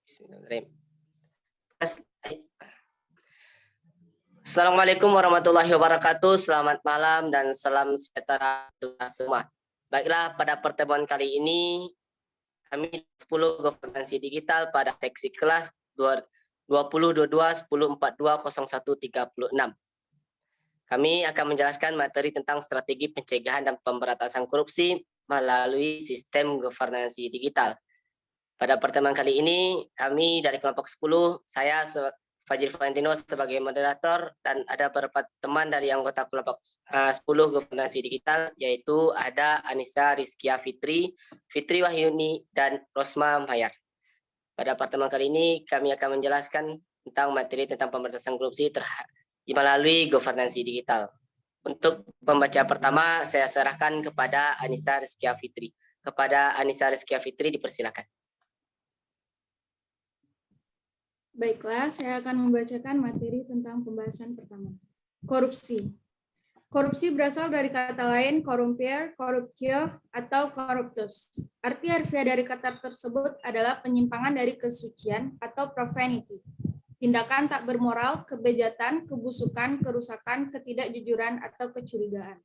Bismillahirrahmanirrahim. Assalamualaikum warahmatullahi wabarakatuh. Selamat malam dan salam sejahtera untuk semua. Baiklah, pada pertemuan kali ini kami 10 governansi digital pada seksi kelas 2022-1042-0136. Kami akan menjelaskan materi tentang strategi pencegahan dan pemberantasan korupsi melalui sistem governansi digital. Pada pertemuan kali ini, kami dari kelompok 10, saya Fajri Valentino sebagai moderator, dan ada beberapa teman dari anggota kelompok 10 governansi digital, yaitu ada Anissa Rizkia Fitri, Fitri Wahyuni, dan Rosma Mahayar. Pada pertemuan kali ini, kami akan menjelaskan tentang materi tentang pemberantasan korupsi melalui governansi digital. Untuk pembaca pertama, saya serahkan kepada Anissa Rizkia Fitri. Kepada Anissa Rizkia Fitri, dipersilakan. Baiklah, saya akan membacakan materi tentang pembahasan pertama. Korupsi. Korupsi berasal dari kata lain corrumpere, corruptio, atau corruptus. Arti harfiah dari kata tersebut adalah penyimpangan dari kesucian atau profanity. Tindakan tak bermoral, kebejatan, kebusukan, kerusakan, ketidakjujuran, atau kecurigaan,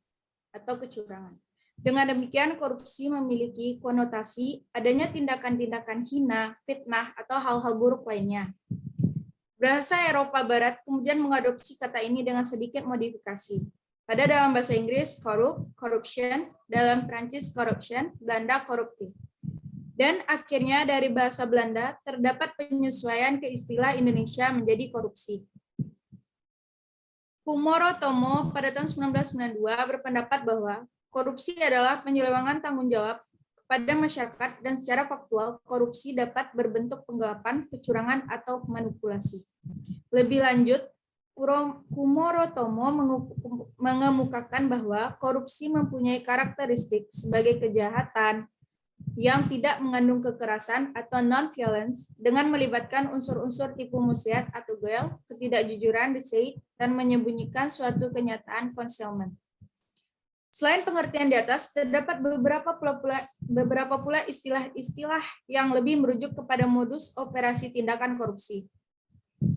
atau kecurangan. Dengan demikian, korupsi memiliki konotasi adanya tindakan-tindakan hina, fitnah, atau hal-hal buruk lainnya. Bahasa Eropa Barat kemudian mengadopsi kata ini dengan sedikit modifikasi. Pada dalam bahasa Inggris, corruption, dalam Prancis, corruption, Belanda, corruptive. Dan akhirnya dari bahasa Belanda terdapat penyesuaian ke istilah Indonesia menjadi korupsi. Kumoro Tomo pada tahun 1992 berpendapat bahwa korupsi adalah penyelewengan tanggung jawab pada masyarakat dan secara faktual korupsi dapat berbentuk penggelapan, kecurangan, atau manipulasi. Lebih lanjut, Kumoro Tomo mengemukakan bahwa korupsi mempunyai karakteristik sebagai kejahatan yang tidak mengandung kekerasan atau non-violence dengan melibatkan unsur-unsur tipu muslihat atau guile, ketidakjujuran, deceit, dan menyembunyikan suatu kenyataan concealment. Selain pengertian di atas, terdapat beberapa pula istilah-istilah yang lebih merujuk kepada modus operasi tindakan korupsi.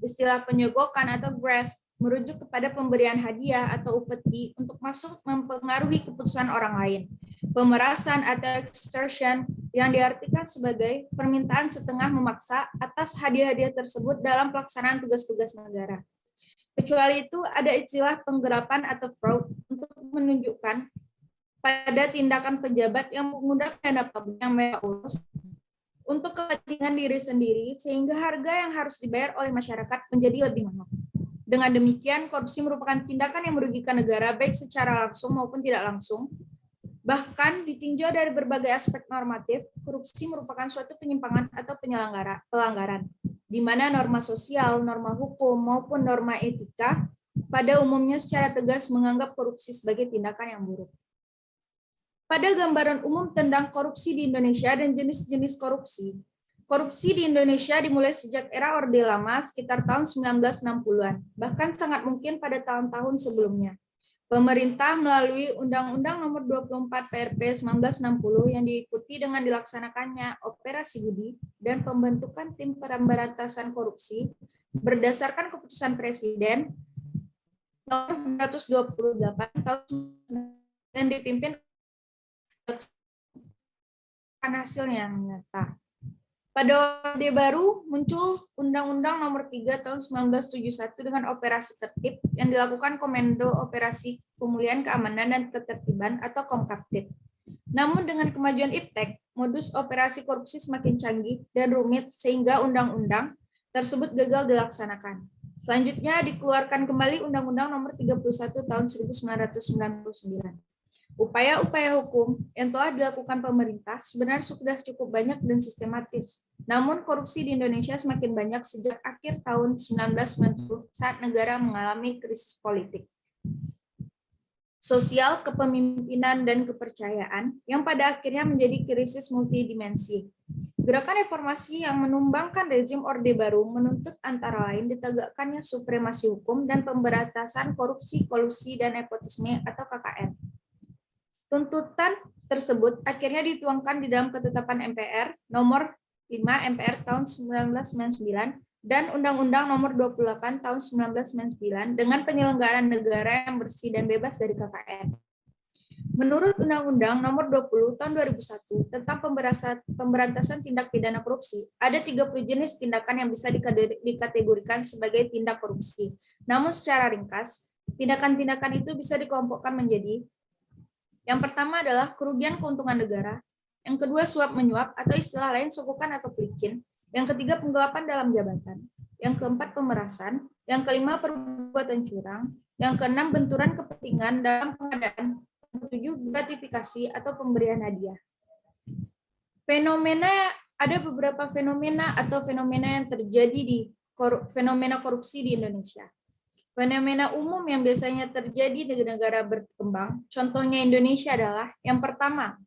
Istilah penyogokan atau graft merujuk kepada pemberian hadiah atau upeti untuk masuk mempengaruhi keputusan orang lain. Pemerasan atau extortion yang diartikan sebagai permintaan setengah memaksa atas hadiah-hadiah tersebut dalam pelaksanaan tugas-tugas negara. Kecuali itu, ada istilah penggelapan atau fraud untuk menunjukkan pada tindakan pejabat yang menggunakan dana publik yang mereka urus untuk kepentingan diri sendiri, sehingga harga yang harus dibayar oleh masyarakat menjadi lebih mahal. Dengan demikian, korupsi merupakan tindakan yang merugikan negara, baik secara langsung maupun tidak langsung. Bahkan ditinjau dari berbagai aspek normatif, korupsi merupakan suatu penyimpangan atau pelanggaran, di mana norma sosial, norma hukum, maupun norma etika pada umumnya secara tegas menganggap korupsi sebagai tindakan yang buruk. Pada gambaran umum tentang korupsi di Indonesia dan jenis-jenis korupsi, korupsi di Indonesia dimulai sejak era Orde Lama sekitar tahun 1960-an, bahkan sangat mungkin pada tahun-tahun sebelumnya. Pemerintah melalui Undang-Undang Nomor 24 PRP 1960 yang diikuti dengan dilaksanakannya Operasi Budi dan pembentukan tim pemberantasan korupsi berdasarkan keputusan Presiden Nomor 128 tahun dan dipimpin hasilnya yang nyata. Pada Orde Baru muncul Undang-Undang Nomor 3 Tahun 1971 dengan operasi tertib yang dilakukan Komando Operasi Pemulihan Keamanan dan Ketertiban atau Komkaptib. Namun dengan kemajuan iptek, modus operasi korupsi semakin canggih dan rumit sehingga undang-undang tersebut gagal dilaksanakan. Selanjutnya dikeluarkan kembali Undang-Undang Nomor 31 Tahun 1999. Upaya-upaya hukum yang telah dilakukan pemerintah sebenarnya sudah cukup banyak dan sistematis. Namun korupsi di Indonesia semakin banyak sejak akhir tahun 1990 saat negara mengalami krisis politik, sosial, kepemimpinan, dan kepercayaan yang pada akhirnya menjadi krisis multidimensi. Gerakan reformasi yang menumbangkan rezim Orde Baru menuntut antara lain ditegakkannya supremasi hukum dan pemberantasan korupsi, kolusi, dan nepotisme atau KKN. Tuntutan tersebut akhirnya dituangkan di dalam ketetapan MPR nomor MPR tahun 1999 dan Undang-Undang Nomor 28 tahun 1999 dengan penyelenggaraan negara yang bersih dan bebas dari KKN. Menurut Undang-Undang Nomor 20 Tahun 2001 tentang pemberantasan tindak pidana korupsi, ada 30 jenis tindakan yang bisa dikategorikan sebagai tindak korupsi. Namun secara ringkas, tindakan-tindakan itu bisa dikelompokkan menjadi: yang pertama adalah kerugian keuntungan negara, yang kedua suap menyuap atau istilah lain sogokan atau pelicin, yang ketiga penggelapan dalam jabatan, yang keempat pemerasan, yang kelima perbuatan curang, yang keenam benturan kepentingan dalam pengadaan, yang ketujuh gratifikasi atau pemberian hadiah. Ada beberapa fenomena yang terjadi di fenomena korupsi di Indonesia. Fenomena umum yang biasanya terjadi di negara berkembang, contohnya Indonesia, adalah yang pertama,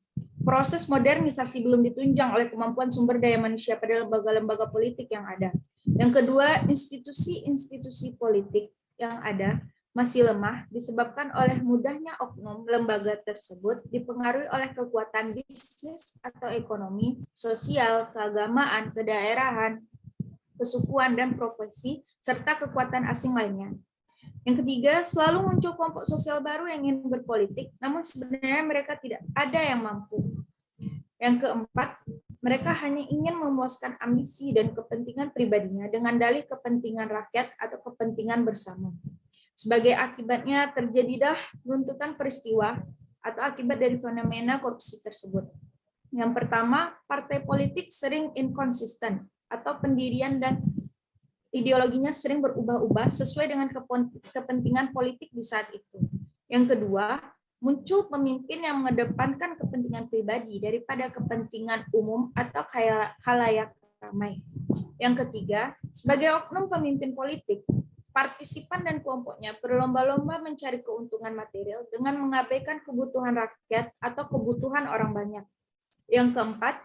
proses modernisasi belum ditunjang oleh kemampuan sumber daya manusia pada lembaga-lembaga politik yang ada. Yang kedua, institusi-institusi politik yang ada masih lemah disebabkan oleh mudahnya oknum lembaga tersebut dipengaruhi oleh kekuatan bisnis atau ekonomi, sosial, keagamaan, kedaerahan, kesukuan, dan profesi, serta kekuatan asing lainnya. Yang ketiga, selalu muncul kelompok sosial baru yang ingin berpolitik, namun sebenarnya mereka tidak ada yang mampu. Yang keempat, mereka hanya ingin memuaskan ambisi dan kepentingan pribadinya dengan dalih kepentingan rakyat atau kepentingan bersama. Sebagai akibatnya terjadilah runtutan peristiwa atau akibat dari fenomena korupsi tersebut. Yang pertama, partai politik sering inkonsisten atau pendirian dan ideologinya sering berubah-ubah sesuai dengan kepentingan politik di saat itu. Yang kedua, muncul pemimpin yang mengedepankan kepentingan pribadi daripada kepentingan umum atau khalayak ramai. Yang ketiga, sebagai oknum pemimpin politik, partisipan dan kelompoknya berlomba-lomba mencari keuntungan material dengan mengabaikan kebutuhan rakyat atau kebutuhan orang banyak. Yang keempat,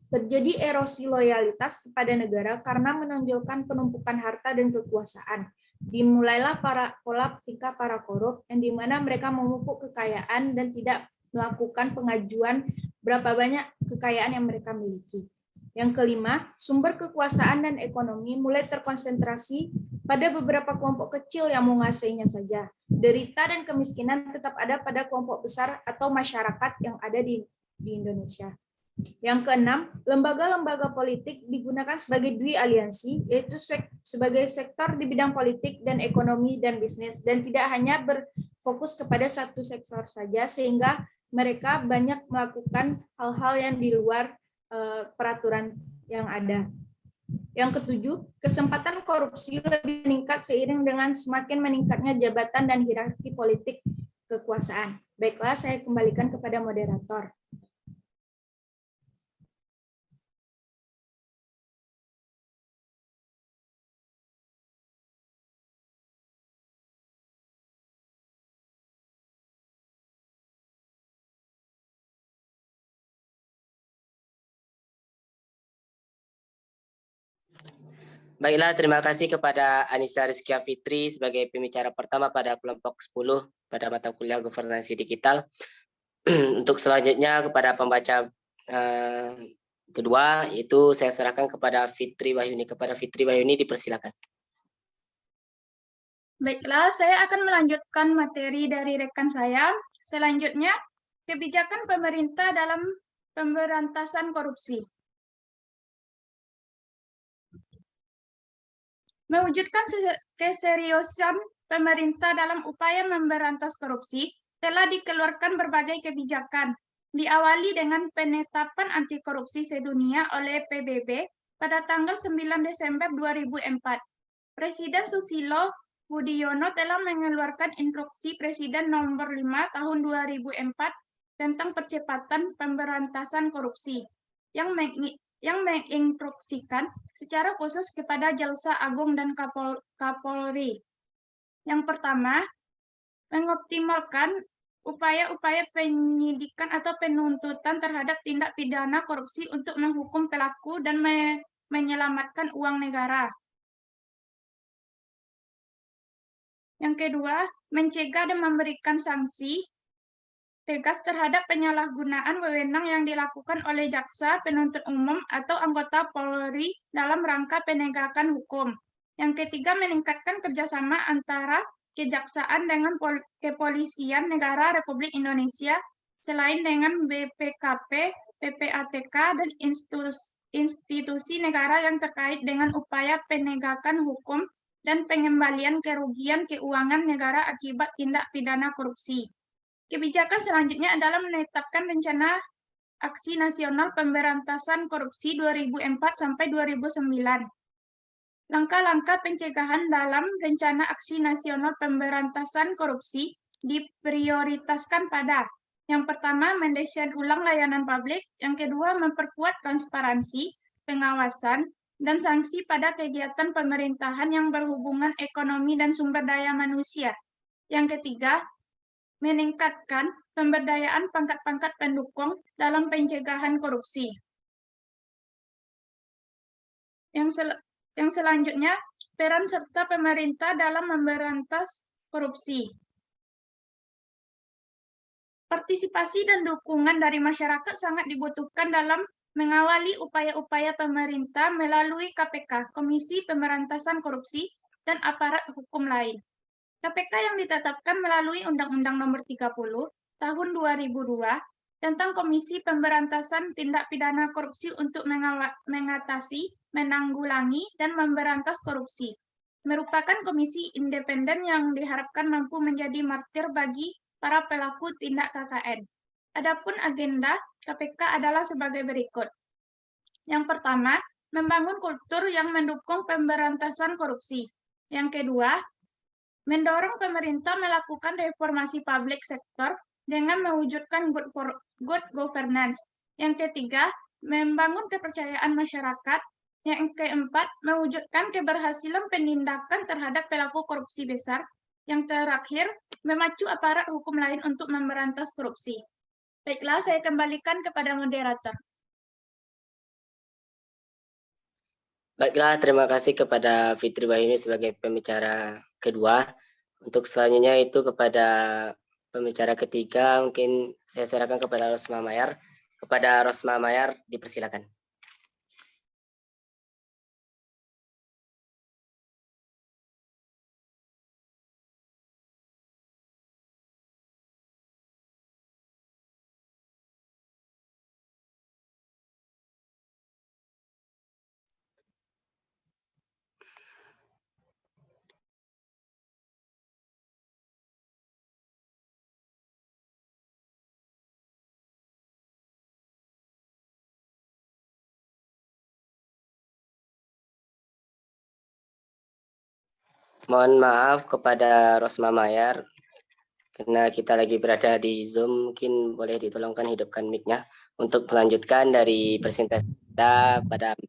terjadi erosi loyalitas kepada negara karena menonjolkan penumpukan harta dan kekuasaan. Dimulailah pola tingkah para korup yang dimana mereka memupuk kekayaan dan tidak melakukan pengajuan berapa banyak kekayaan yang mereka miliki. Yang kelima, sumber kekuasaan dan ekonomi mulai terkonsentrasi pada beberapa kelompok kecil yang menguasainya saja. Derita dan kemiskinan tetap ada pada kelompok besar atau masyarakat yang ada di Indonesia. Yang keenam, lembaga-lembaga politik digunakan sebagai dui aliansi, yaitu sebagai sektor di bidang politik dan ekonomi dan bisnis, dan tidak hanya berfokus kepada satu sektor saja, sehingga mereka banyak melakukan hal-hal yang di luar peraturan yang ada. Yang ketujuh, kesempatan korupsi lebih meningkat seiring dengan semakin meningkatnya jabatan dan hierarki politik kekuasaan. Baiklah, saya kembalikan kepada moderator. Baiklah, terima kasih kepada Anissa Rizkia Fitri sebagai pembicara pertama pada kelompok 10 pada mata kuliah Governansi Digital. Untuk selanjutnya kepada pembaca kedua, itu saya serahkan kepada Fitri Wahyuni. Kepada Fitri Wahyuni, dipersilakan. Baiklah, saya akan melanjutkan materi dari rekan saya. Selanjutnya, kebijakan pemerintah dalam pemberantasan korupsi. Mewujudkan keseriusan pemerintah dalam upaya memberantas korupsi, telah dikeluarkan berbagai kebijakan, diawali dengan penetapan anti korupsi sedunia oleh PBB pada tanggal 9 Desember 2004. Presiden Susilo Budiono telah mengeluarkan Instruksi Presiden Nomor 5 Tahun 2004 tentang percepatan pemberantasan korupsi, yang menginstruksikan secara khusus kepada Jaksa Agung dan Kapolri. Yang pertama, mengoptimalkan upaya-upaya penyidikan atau penuntutan terhadap tindak pidana korupsi untuk menghukum pelaku dan menyelamatkan uang negara. Yang kedua, mencegah dan memberikan sanksi tegas terhadap penyalahgunaan wewenang yang dilakukan oleh jaksa, penuntut umum, atau anggota Polri dalam rangka penegakan hukum. Yang ketiga, meningkatkan kerjasama antara kejaksaan dengan kepolisian negara Republik Indonesia, selain dengan BPKP, PPATK, dan institusi negara yang terkait dengan upaya penegakan hukum dan pengembalian kerugian keuangan negara akibat tindak pidana korupsi. Kebijakan selanjutnya adalah menetapkan rencana Aksi Nasional Pemberantasan Korupsi 2004 sampai 2009. Langkah-langkah pencegahan dalam rencana Aksi Nasional Pemberantasan Korupsi diprioritaskan pada yang pertama, mendesain ulang layanan publik, yang kedua, memperkuat transparansi, pengawasan, dan sanksi pada kegiatan pemerintahan yang berhubungan ekonomi dan sumber daya manusia. Yang ketiga, meningkatkan pemberdayaan pangkat-pangkat pendukung dalam pencegahan korupsi. Yang selanjutnya, peran serta pemerintah dalam memberantas korupsi. Partisipasi dan dukungan dari masyarakat sangat dibutuhkan dalam mengawali upaya-upaya pemerintah melalui KPK, Komisi Pemberantasan Korupsi, dan aparat hukum lain. KPK yang ditetapkan melalui Undang-Undang Nomor 30 Tahun 2002 tentang Komisi Pemberantasan Tindak Pidana Korupsi untuk mengatasi, menanggulangi, dan memberantas korupsi, merupakan komisi independen yang diharapkan mampu menjadi martir bagi para pelaku tindak KKN. Adapun agenda KPK adalah sebagai berikut. Yang pertama, membangun kultur yang mendukung pemberantasan korupsi. Yang kedua, mendorong pemerintah melakukan reformasi public sector dengan mewujudkan good governance. Yang ketiga, membangun kepercayaan masyarakat. Yang keempat, mewujudkan keberhasilan penindakan terhadap pelaku korupsi besar. Yang terakhir, memacu aparat hukum lain untuk memberantas korupsi. Baiklah, saya kembalikan kepada moderator. Baiklah, terima kasih kepada Fitri Wahyuni sebagai pembicara kedua. Untuk selanjutnya itu kepada pembicara ketiga, mungkin saya serahkan kepada Rosma Mayar. Kepada Rosma Mayar, dipersilakan. Mohon maaf kepada Rosma Mayar, karena kita lagi berada di Zoom, mungkin boleh ditolongkan hidupkan mic-nya untuk melanjutkan dari presentasi kita pada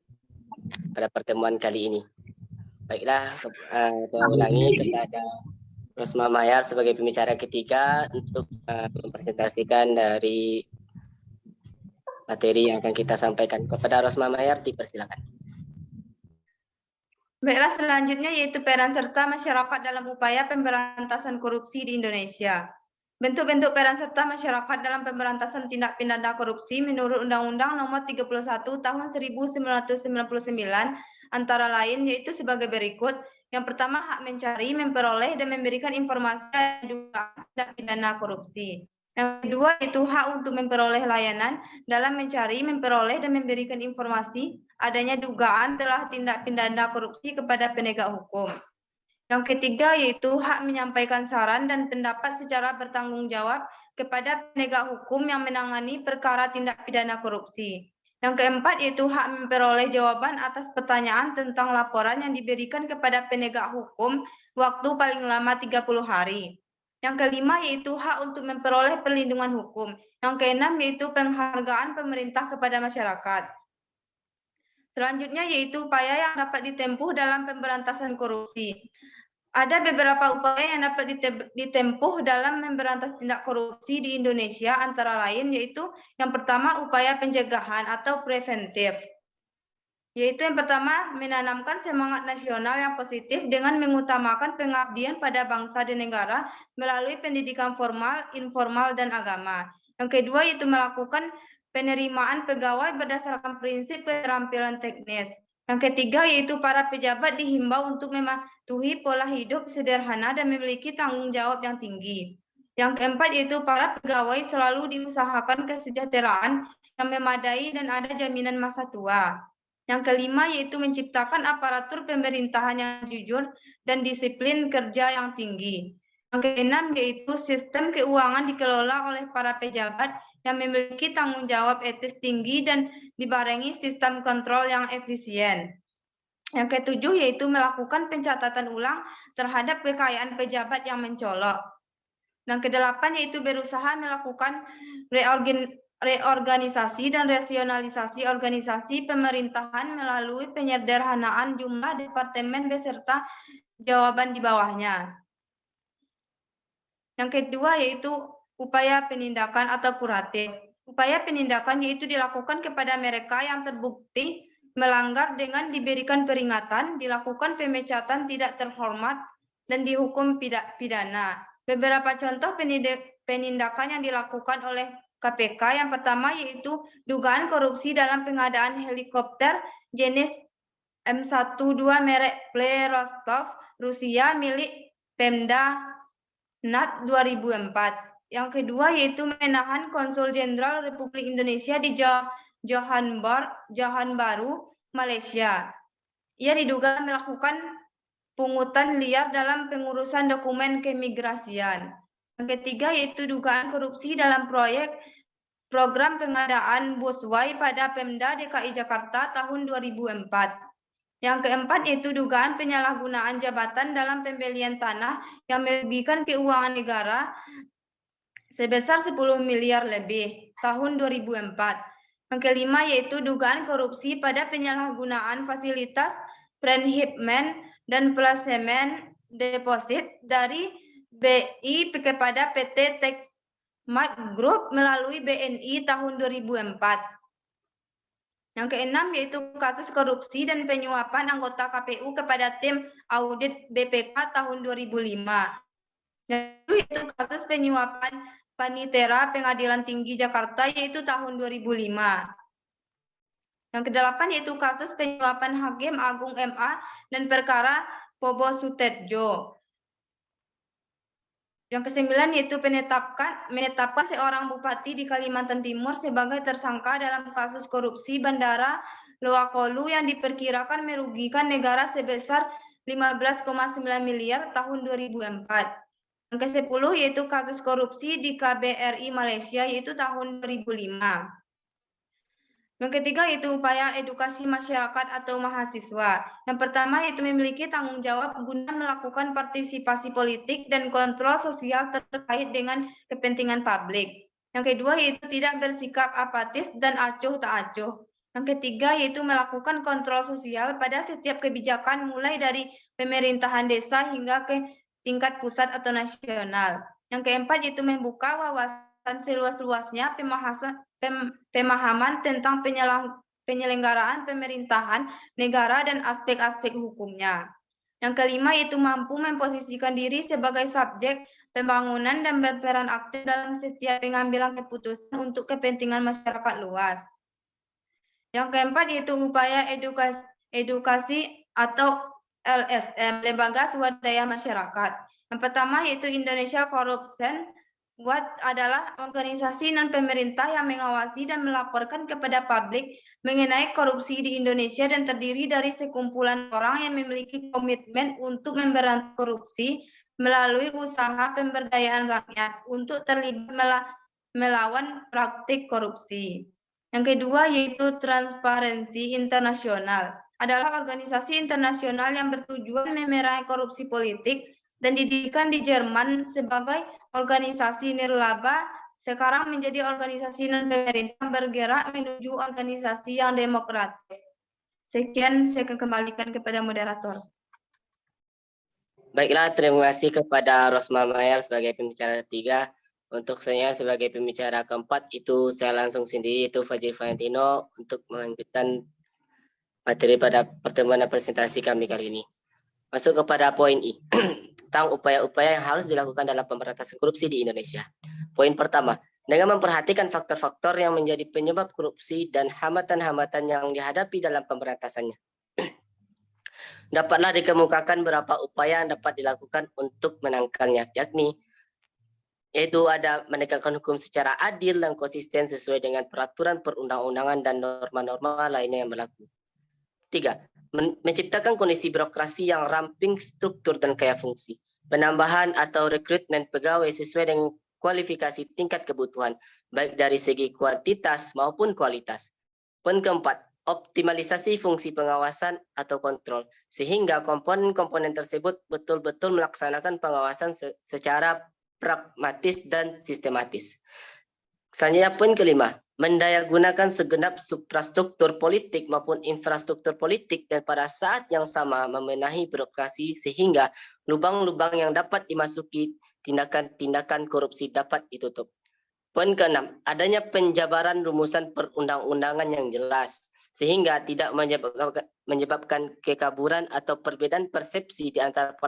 pertemuan kali ini. Baiklah, saya ulangi kepada Rosma Mayar sebagai pembicara ketiga untuk mempresentasikan dari materi yang akan kita sampaikan. Kepada Rosma Mayar, dipersilakan. Baiklah, selanjutnya yaitu peran serta masyarakat dalam upaya pemberantasan korupsi di Indonesia. Bentuk-bentuk peran serta masyarakat dalam pemberantasan tindak pidana korupsi menurut Undang-Undang Nomor 31 Tahun 1999 antara lain yaitu sebagai berikut. Yang pertama, hak mencari, memperoleh, dan memberikan informasi dugaan tindak pidana korupsi. Yang kedua, yaitu hak untuk memperoleh layanan dalam mencari, memperoleh, dan memberikan informasi adanya dugaan telah tindak pidana korupsi kepada penegak hukum. Yang ketiga, yaitu hak menyampaikan saran dan pendapat secara bertanggung jawab kepada penegak hukum yang menangani perkara tindak pidana korupsi. Yang keempat, yaitu hak memperoleh jawaban atas pertanyaan tentang laporan yang diberikan kepada penegak hukum waktu paling lama 30 hari. Yang kelima, yaitu hak untuk memperoleh perlindungan hukum. Yang keenam, yaitu penghargaan pemerintah kepada masyarakat. Selanjutnya, yaitu upaya yang dapat ditempuh dalam pemberantasan korupsi. Ada beberapa upaya yang dapat ditempuh dalam memberantas tindak korupsi di Indonesia, antara lain yaitu yang pertama, upaya pencegahan atau preventif. Yaitu yang pertama, menanamkan semangat nasional yang positif dengan mengutamakan pengabdian pada bangsa dan negara melalui pendidikan formal, informal, dan agama. Yang kedua, yaitu melakukan penerimaan pegawai berdasarkan prinsip keterampilan teknis. Yang ketiga, yaitu para pejabat dihimbau untuk mematuhi pola hidup sederhana dan memiliki tanggung jawab yang tinggi. Yang keempat, yaitu para pegawai selalu diusahakan kesejahteraan yang memadai dan ada jaminan masa tua. Yang kelima, yaitu menciptakan aparatur pemerintahan yang jujur dan disiplin kerja yang tinggi. Yang keenam, yaitu sistem keuangan dikelola oleh para pejabat yang memiliki tanggung jawab etis tinggi dan dibarengi sistem kontrol yang efisien. Yang ketujuh, yaitu melakukan pencatatan ulang terhadap kekayaan pejabat yang mencolok. Yang kedelapan, yaitu berusaha melakukan reorganisasi dan rasionalisasi organisasi pemerintahan melalui penyederhanaan jumlah departemen beserta jawaban di bawahnya. Yang kedua, yaitu upaya penindakan atau kuratif. Upaya penindakan yaitu dilakukan kepada mereka yang terbukti melanggar dengan diberikan peringatan, dilakukan pemecatan tidak terhormat, dan dihukum pidana. Beberapa contoh penindakan yang dilakukan oleh KPK yang pertama yaitu dugaan korupsi dalam pengadaan helikopter jenis M12 merek Ple Rostov Rusia milik Pemda NAT 2004. Yang kedua yaitu menahan Konsul Jenderal Republik Indonesia di Johor Bahru, Malaysia. Ia diduga melakukan pungutan liar dalam pengurusan dokumen keimigrasian. Yang ketiga yaitu dugaan korupsi dalam program pengadaan busway pada Pemda DKI Jakarta tahun 2004. Yang keempat yaitu dugaan penyalahgunaan jabatan dalam pembelian tanah yang merugikan keuangan negara sebesar 10 miliar lebih tahun 2004. Yang kelima yaitu dugaan korupsi pada penyalahgunaan fasilitas Prenhipment dan Placement Deposit dari BI kepada PT Texmat Group melalui BNI tahun 2004. Yang keenam yaitu kasus korupsi dan penyuapan anggota KPU kepada tim audit BPK tahun 2005. Yaitu kasus penyuapan Panitera Pengadilan Tinggi Jakarta yaitu tahun 2005. Yang kedelapan yaitu kasus penyuapan Hakim Agung MA dan perkara Bobo Sutedjo. Yang kesembilan yaitu menetapkan seorang bupati di Kalimantan Timur sebagai tersangka dalam kasus korupsi Bandara Loakolu yang diperkirakan merugikan negara sebesar 15,9 miliar tahun 2004. Yang ke-10 yaitu kasus korupsi di KBRI Malaysia yaitu tahun 2005. Yang ketiga yaitu upaya edukasi masyarakat atau mahasiswa. Yang pertama yaitu memiliki tanggung jawab guna melakukan partisipasi politik dan kontrol sosial terkait dengan kepentingan publik. Yang kedua yaitu tidak bersikap apatis dan acuh tak acuh. Yang ketiga yaitu melakukan kontrol sosial pada setiap kebijakan mulai dari pemerintahan desa hingga ke tingkat pusat atau nasional. Yang keempat yaitu membuka wawasan seluas-luasnya pemahaman tentang penyelenggaraan pemerintahan negara dan aspek-aspek hukumnya. Yang kelima yaitu mampu memposisikan diri sebagai subjek pembangunan dan berperan aktif dalam setiap pengambilan keputusan untuk kepentingan masyarakat luas. Yang keempat yaitu upaya edukasi atau LSM, Lembaga Swadaya Masyarakat. Yang pertama yaitu Indonesia Corruption Watch adalah organisasi non-pemerintah yang mengawasi dan melaporkan kepada publik mengenai korupsi di Indonesia dan terdiri dari sekumpulan orang yang memiliki komitmen untuk memberantas korupsi melalui usaha pemberdayaan rakyat untuk terlibat melawan praktik korupsi. Yang kedua yaitu Transparency International adalah organisasi internasional yang bertujuan memerangi korupsi politik dan didirikan di Jerman sebagai organisasi nirlaba, sekarang menjadi organisasi non-pemerintah bergerak menuju organisasi yang demokratis. Sekian, saya akan kembalikan kepada moderator. Baiklah, terima kasih kepada Rosma Mayer sebagai pembicara ketiga. Untuk saya sebagai pembicara keempat itu saya langsung sendiri, itu Fajri Valentino, untuk melanjutkan materi pada pertemuan dan presentasi kami kali ini. Masuk kepada poin I, tentang upaya-upaya yang harus dilakukan dalam pemberantasan korupsi di Indonesia. Poin pertama, dengan memperhatikan faktor-faktor yang menjadi penyebab korupsi dan hambatan-hambatan yang dihadapi dalam pemberantasannya. Dapatlah dikemukakan beberapa upaya yang dapat dilakukan untuk menangkalnya, yaitu ada menegakkan hukum secara adil dan konsisten sesuai dengan peraturan perundang-undangan dan norma-norma lainnya yang berlaku. 3. Menciptakan kondisi birokrasi yang ramping, struktur, dan kaya fungsi. Penambahan atau rekrutmen pegawai sesuai dengan kualifikasi tingkat kebutuhan, baik dari segi kuantitas maupun kualitas. Poin keempat, optimalisasi fungsi pengawasan atau kontrol, sehingga komponen-komponen tersebut betul-betul melaksanakan pengawasan secara pragmatis dan sistematis. Selanjutnya poin kelima, mendayagunakan segenap suprastruktur politik maupun infrastruktur politik dan pada saat yang sama membenahi birokrasi sehingga lubang-lubang yang dapat dimasuki tindakan-tindakan korupsi dapat ditutup. Poin keenam, adanya penjabaran rumusan perundang-undangan yang jelas sehingga tidak menyebabkan kekaburan atau perbedaan persepsi di antara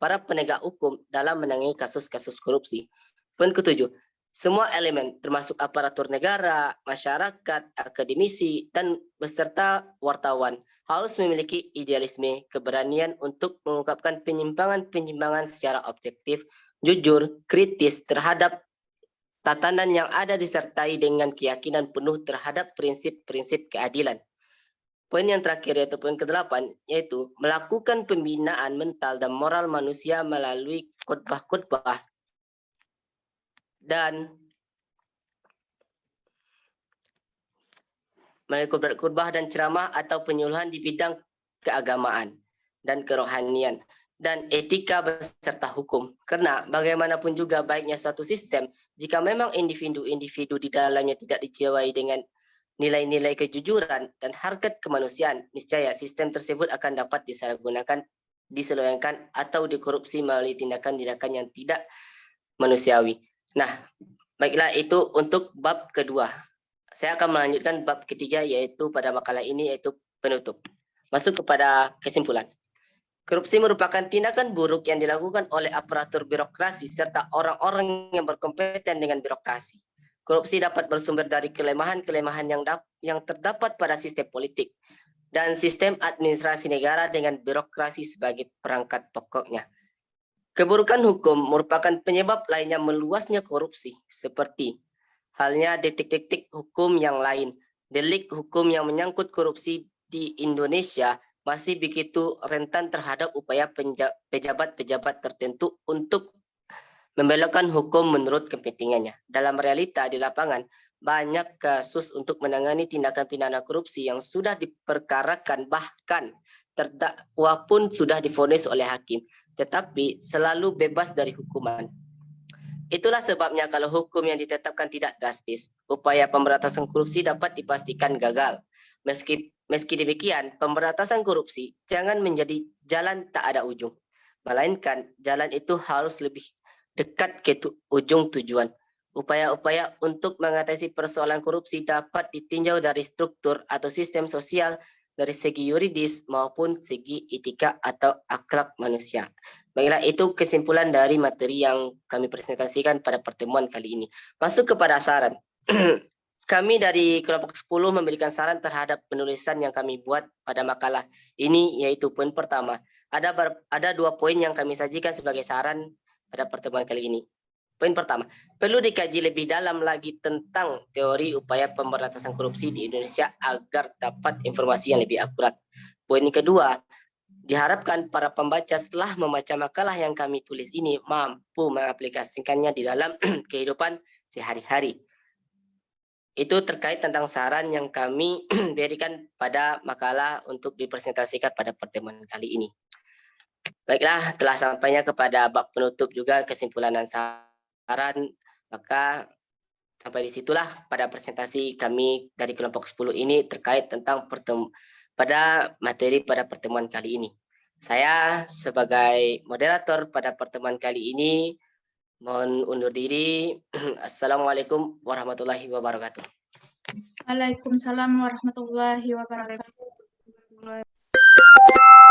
para penegak hukum dalam menangani kasus-kasus korupsi. Poin ketujuh, semua elemen termasuk aparatur negara, masyarakat, akademisi, dan beserta wartawan harus memiliki idealisme, keberanian untuk mengungkapkan penyimpangan-penyimpangan secara objektif, jujur, kritis terhadap tatanan yang ada disertai dengan keyakinan penuh terhadap prinsip-prinsip keadilan. Poin yang terakhir yaitu poin ke-8, yaitu melakukan pembinaan mental dan moral manusia melalui khotbah-khotbah dan ceramah atau penyuluhan di bidang keagamaan dan kerohanian dan etika beserta hukum. Karena bagaimanapun juga baiknya suatu sistem, jika memang individu-individu di dalamnya tidak dijiwai dengan nilai-nilai kejujuran dan harkat kemanusiaan, niscaya sistem tersebut akan dapat disalahgunakan, diselewengkan, atau dikorupsi melalui tindakan-tindakan yang tidak manusiawi. Nah, baiklah itu untuk bab kedua. Saya akan melanjutkan bab ketiga yaitu pada makalah ini yaitu penutup. Masuk kepada kesimpulan. Korupsi merupakan tindakan buruk yang dilakukan oleh aparatur birokrasi serta orang-orang yang berkompeten dengan birokrasi. Korupsi dapat bersumber dari kelemahan-kelemahan yang terdapat pada sistem politik dan sistem administrasi negara dengan birokrasi sebagai perangkat pokoknya. Keburukan hukum merupakan penyebab lainnya meluasnya korupsi, seperti halnya delik-delik hukum yang lain. Delik hukum yang menyangkut korupsi di Indonesia masih begitu rentan terhadap upaya pejabat-pejabat tertentu untuk membelokkan hukum menurut kepentingannya. Dalam realita di lapangan, banyak kasus untuk menangani tindakan pidana korupsi yang sudah diperkarakan, bahkan terdakwa pun sudah divonis oleh hakim, tetapi selalu bebas dari hukuman. Itulah sebabnya kalau hukum yang ditetapkan tidak drastis, upaya pemberantasan korupsi dapat dipastikan gagal. Meski demikian, pemberantasan korupsi jangan menjadi jalan tak ada ujung, melainkan jalan itu harus lebih dekat ke ujung tujuan. Upaya-upaya untuk mengatasi persoalan korupsi dapat ditinjau dari struktur atau sistem sosial, dari segi yuridis maupun segi etika atau akhlak manusia. Baiklah, itu kesimpulan dari materi yang kami presentasikan pada pertemuan kali ini. Masuk kepada saran. Kami dari kelompok 10 memberikan saran terhadap penulisan yang kami buat pada makalah ini, yaitu poin pertama. Ada 2 poin yang kami sajikan sebagai saran pada pertemuan kali ini. Poin pertama, perlu dikaji lebih dalam lagi tentang teori upaya pemberantasan korupsi di Indonesia agar dapat informasi yang lebih akurat. Poin kedua, diharapkan para pembaca setelah membaca makalah yang kami tulis ini mampu mengaplikasikannya di dalam kehidupan sehari-hari. Itu terkait tentang saran yang kami berikan pada makalah untuk dipresentasikan pada pertemuan kali ini. Baiklah, telah sampainya kepada bab penutup juga kesimpulan dan saran, maka sampai disitulah pada presentasi kami dari kelompok 10 ini terkait tentang pada materi pada pertemuan kali ini. Saya sebagai moderator pada pertemuan kali ini mohon undur diri. Assalamualaikum warahmatullahi wabarakatuh. Waalaikumsalam warahmatullahi wabarakatuh. warahmatullahi wabarakatuh.